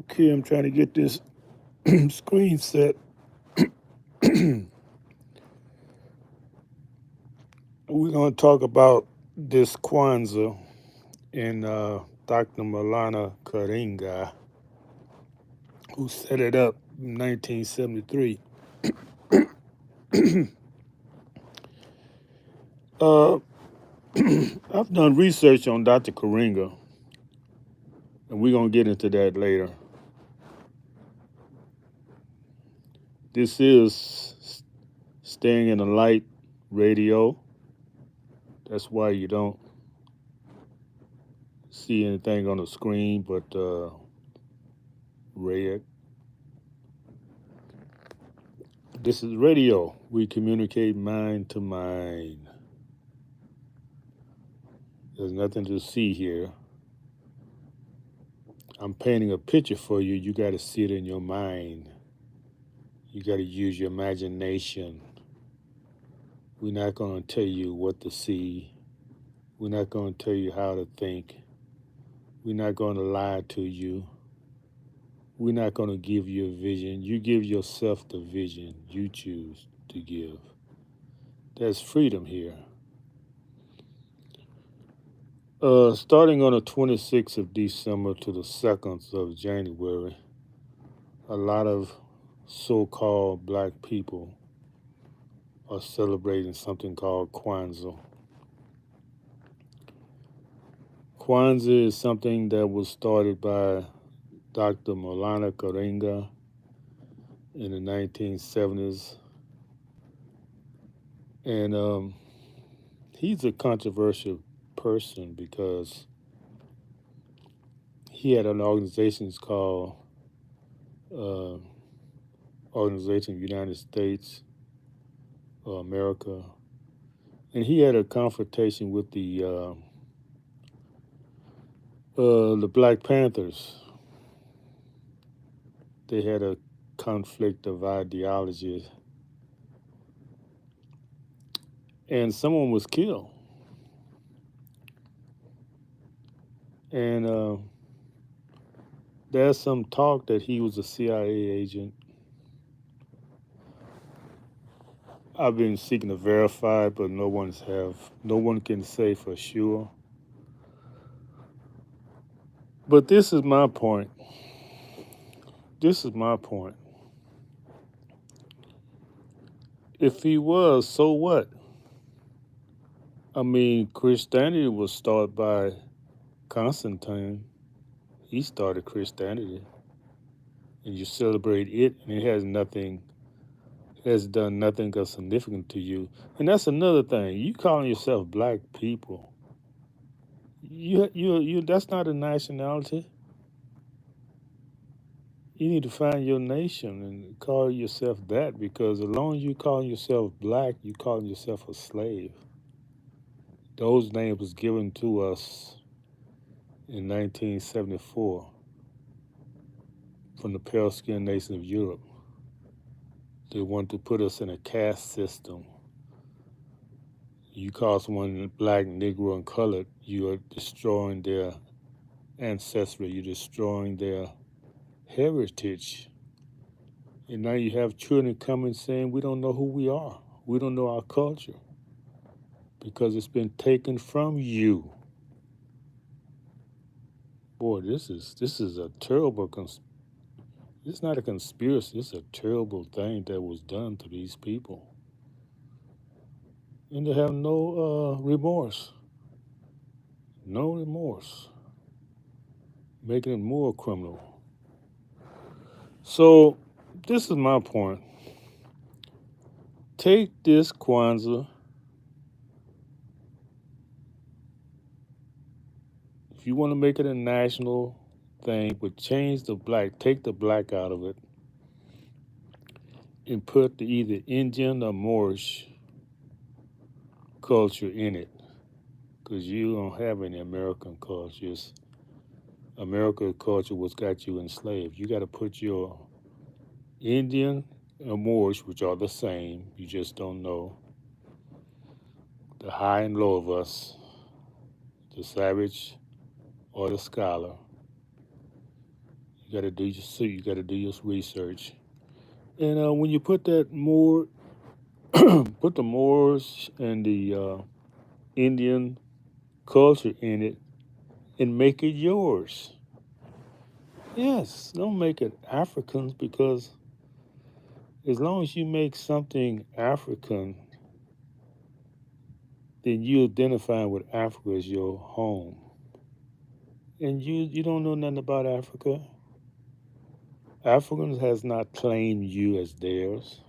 Okay, I'm trying to get this screen set. We're going to talk about this Kwanza and Dr. Malana Karinga, who set it up in 1973. uh, I've done research on Dr. Karinga, and we're going to get into that later. This is Staying in the Light radio. That's why you don't see anything on the screen but red. This is radio. We communicate mind to mind. There's nothing to see here. I'm painting a picture for you. You got to see it in your mind. You got to use your imagination. We're not going to tell you what to see. We're not going to tell you how to think. We're not going to lie to you. We're not going to give you a vision. You give yourself the vision you choose to give. There's freedom here. Starting on the 26th of December to the 2nd of January, a lot of so-called black people are celebrating something called Kwanza. Kwanza is something that was started by Dr. Malana Karinga in the 1970s. And he's a controversial person because he had an organization called uh, Organization of the United States of America. And he had a confrontation with the Black Panthers. They had a conflict of ideologies, and someone was killed. And there's some talk that he was a CIA agent. I've been seeking to verify, but no one can say for sure. But this is my point. This is my point. If he was, so what? I mean, Christianity was started by Constantine. He started Christianity, and you celebrate it, and it has done nothing of significant to you. And that's another thing. You calling yourself black people. You. That's not a nationality. You need to find your nation and call yourself that, because as long as you call yourself black, you calling yourself a slave. Those names was given to us in 1974 from the pale skinned nation of Europe. They want to put us in a caste system. You call someone black, Negro, and colored, you are destroying their ancestry. You're destroying their heritage. And now you have children coming saying, we don't know who we are. We don't know our culture because it's been taken from you. Boy, this is a terrible it's not a conspiracy. It's a terrible thing that was done to these people. And they have no remorse. No remorse. Making it more criminal. So this is my point. Take this Kwanzaa. If you want to make it a national thing, but change the black, take the black out of it, and put the either Indian or Moorish culture in it, because you don't have any American cultures. American culture was got you enslaved. You got to put your Indian or Moorish, which are the same, you just don't know, the high and low of us, the savage or the scholar. You got to do your you got to do your research. And when you put that more, put the Moors and the Indian culture in it, and make it yours. Yes, don't make it Africans, because as long as you make something African, then you identify with Africa as your home. And you don't know nothing about Africa. Africans has not claimed you as theirs.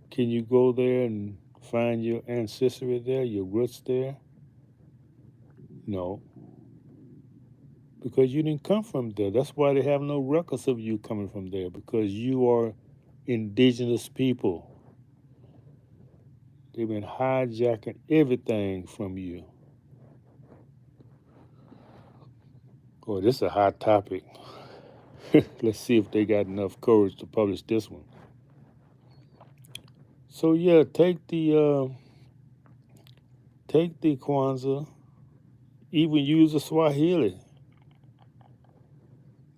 Can you go there and find your ancestry there, your roots there? No, because you didn't come from there. That's why they have no records of you coming from there, because you are indigenous people. They've been hijacking everything from you. Boy, this is a hot topic. Let's see if they got enough courage to publish this one. So yeah, take the Kwanza, even use the Swahili,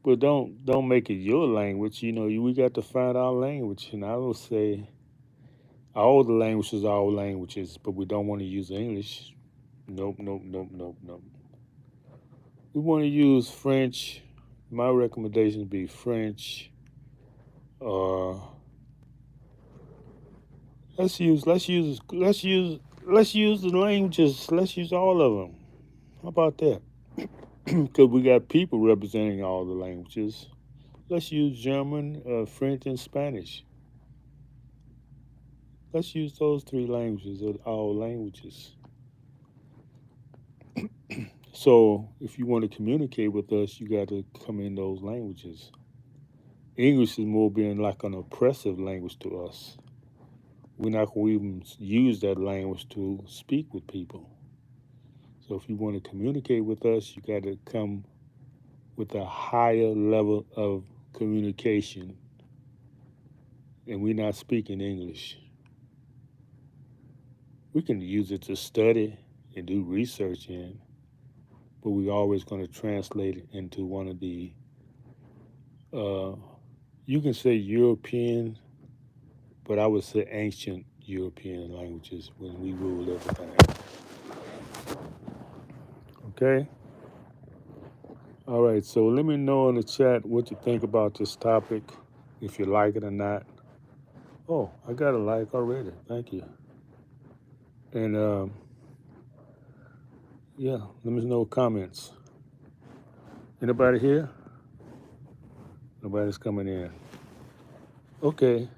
but don't make it your language. You know, we got to find our language, and I will say all the languages are all languages, but we don't want to use English. Nope, nope, nope, nope, nope. We want to use French. My recommendation would be French. Uh, let's use the languages. Let's use all of them. How about that? Because we got people representing all the languages. Let's use German, French, and Spanish. Let's use those three languages as all languages. So if you want to communicate with us, you got to come in those languages. English is more being like an oppressive language to us. We're not going to even use that language to speak with people. So if you want to communicate with us, you got to come with a higher level of communication. And we're not speaking English. We can use it to study and do research in, but we're always going to translate it into one of the, you can say European, but I would say ancient European languages when we ruled everything. Okay? All right, so let me know in the chat what you think about this topic, if you like it or not. Oh, I got a like already. Thank you. And yeah, let me know comments. Anybody here? Nobody's coming in. Okay.